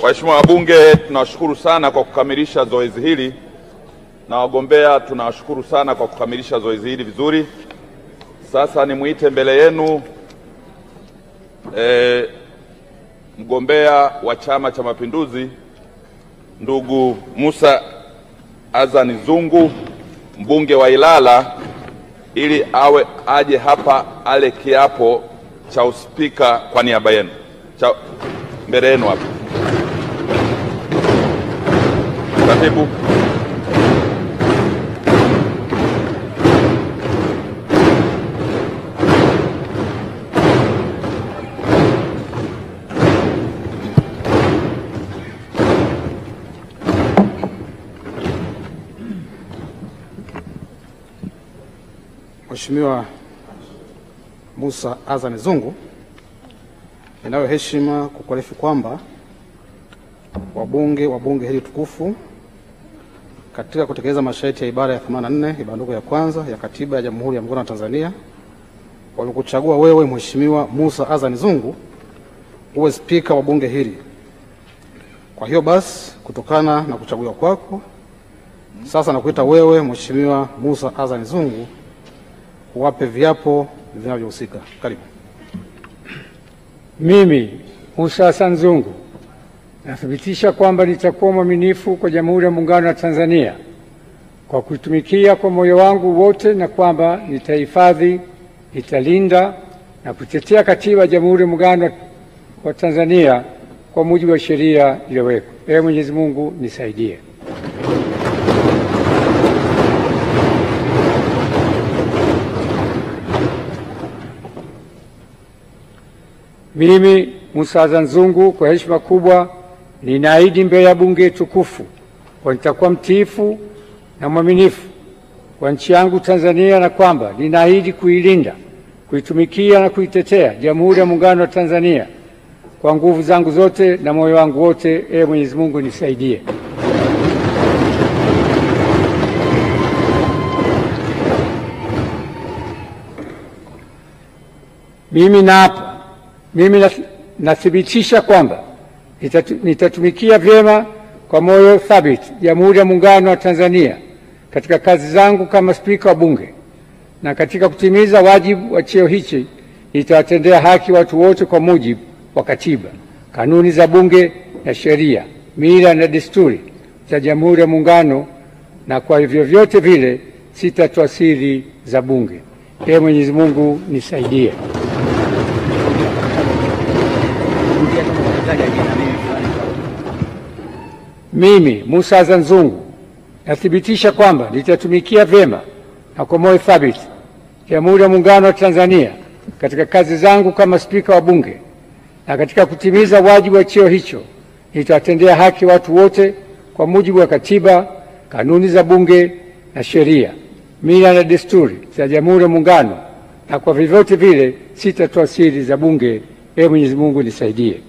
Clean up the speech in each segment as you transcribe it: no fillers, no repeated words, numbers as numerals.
Waheshimiwa wabunge, tunawashukuru sana kwa kukamilisha zoezi hili, na wagombea tunawashukuru sana kwa kukamilisha zoezi hili vizuri. Sasa nimuite mbele yenu mgombea wa Chama cha Mapinduzi ndugu Musa Azan Zungu, mbunge wa Ilala, ili aje hapa ale kiapo cha uspika kwa niaba yenu. Mbele yenu hapa. Katibu. Mheshimiwa Musa Azan Zungu, ninayo heshima kukuarifu kwamba wabunge wa bunge hili tukufu katika kutekeleza masharti ya ibara ya 84 ibanduko ya kwanza ya Katiba ya Jamhuri ya Muungano wa Tanzania walikuchagua wewe Mheshimiwa Musa Azan Zungu uwe spika wa bunge hili. Kwa hiyo basi, kutokana na kuchaguliwa kwako, sasa nakuita wewe Mheshimiwa Musa Azan Zungu uwape viapo vinavyohusika. Karibu. Mimi Musa Azan Zungu nathibitisha kwamba nitakuwa mwaminifu kwa Jamhuri ya Muungano wa Tanzania kwa kuitumikia kwa moyo wangu wote, na kwamba nitahifadhi, nitalinda na kutetea Katiba ya Jamhuri ya Muungano wa Tanzania kwa mujibu wa sheria iliyowekwa. Ee Mwenyezi Mungu nisaidie. Mimi Musa Azan Zungu kwa heshima kubwa ninaahidi mbele ya bunge tukufu kwa nitakuwa mtiifu na mwaminifu kwa nchi yangu Tanzania, na kwamba ninaahidi kuilinda, kuitumikia na kuitetea Jamhuri ya Muungano wa Tanzania kwa nguvu zangu zote na moyo wangu wote. Ee Mwenyezi Mungu nisaidie. Mimi nathibitisha kwamba nitatumikia vyema kwa moyo thabiti Jamhuri ya Muungano wa Tanzania katika kazi zangu kama spika wa bunge, na katika kutimiza wajibu wa cheo hichi nitawatendea haki watu wote kwa mujibu wa Katiba, kanuni za bunge na sheria, mila na desturi za Jamhuri ya Muungano, na kwa hivyo vyote vile sitatoa siri za bunge. Ee Mwenyezi Mungu nisaidie. Mimi Musa Azan Zungu nathibitisha kwamba nitatumikia vyema na kwa moyo thabiti Jamhuri ya Muungano wa Tanzania katika kazi zangu kama spika wa bunge, na katika kutimiza wajibu wa cheo hicho nitawatendea haki watu wote kwa mujibu wa Katiba, kanuni za bunge na sheria, mila na desturi za Jamhuri ya Muungano, na kwa vyovyote vile sitatoa siri za bunge. Ee Mwenyezi Mungu nisaidie.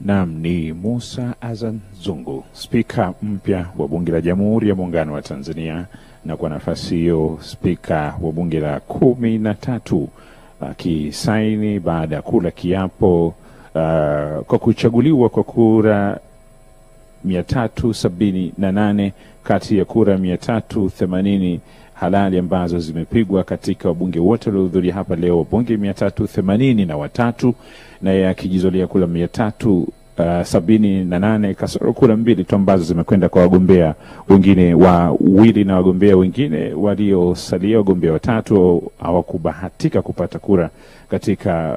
Naam, ni Musa Azan Zungu, spika mpya wa bunge la Jamhuri ya Muungano wa Tanzania, na kwa nafasi hiyo spika wa bunge la 13 akisaini baada ya kula kiapo kwa kuchaguliwa kwa kura 378 kati ya kura 380 halali ambazo zimepigwa katika wabunge wote waliohudhuria hapa leo, wabunge 383 na yeye akijizolea kula 78 kasoro kura 2 tu ambazo zimekwenda kwa wagombea wengine wawili, na wagombea wengine waliosalia, wagombea watatu, hawakubahatika kupata kura katika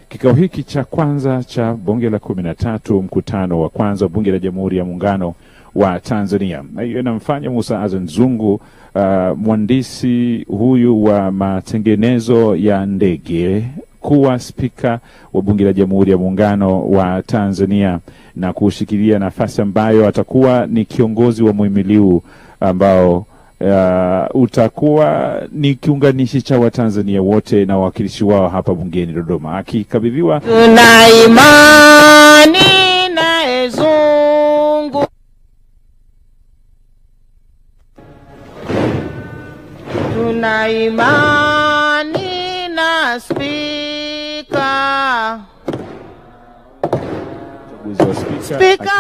kikao hiki cha kwanza cha bunge la 13, mkutano wa kwanza wa bunge la Jamhuri ya Muungano wa Tanzania. Na hiyo inamfanya Musa Azzan Zungu, mhandisi huyu wa matengenezo ya ndege, kuwa spika wa bunge la Jamhuri ya Muungano wa Tanzania na kushikilia nafasi ambayo atakuwa ni kiongozi wa muhimili ambao utakuwa ni kiunganishi cha Watanzania wote na wawakilishi wao hapa bungeni Dodoma. Akikabidhiwa, tuna imani na Zungu, tuna imani na spika.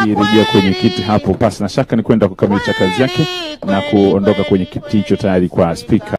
Akirejea kwenye kiti hapo, pasi na shaka ni kwenda kukamilisha kazi yake na kuondoka kwenye kiti hicho tayari kwa spika.